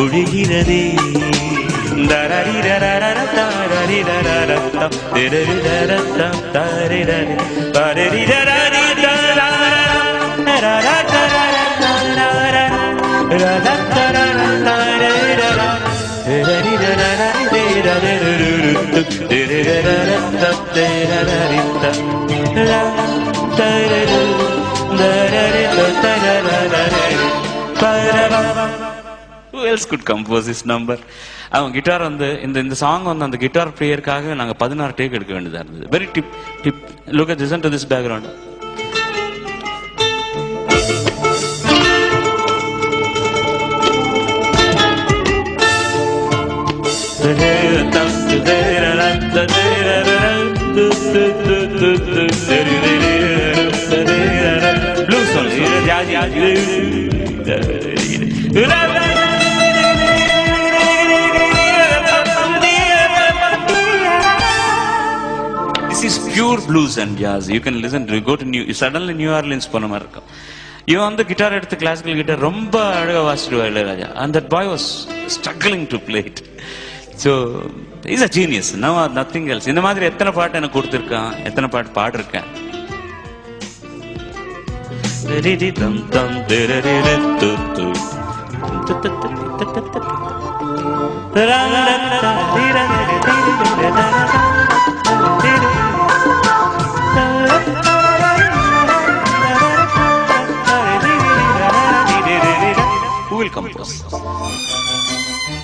ஒழுகிறதே. Who else could compose this number? அவன் guitar வந்து இந்த சாங் வந்து அந்த கிட்டார் பிளேயருக்காக நாங்க 16 டேக் எடுக்க வேண்டியதா இருந்தது. Very dip look at listen to this background. Blue song. This is pure blues and jazz. You can listen to, go to suddenly New Orleans போன மாதிரி இருக்கும். இவன் வந்து கிட்டார் எடுத்து கிளாசிக்கல் கிட்டார் ரொம்ப அழகா வாசிடுவா Ilaiyaraaja. And that boy was struggling to play it. So he's a genius. No, nothing else. இந்த மாதிரி எத்தனை பாட்டு எனக்கு கொடுத்துருக்கான், எத்தனை பாட்டு பாடிருக்கேன்.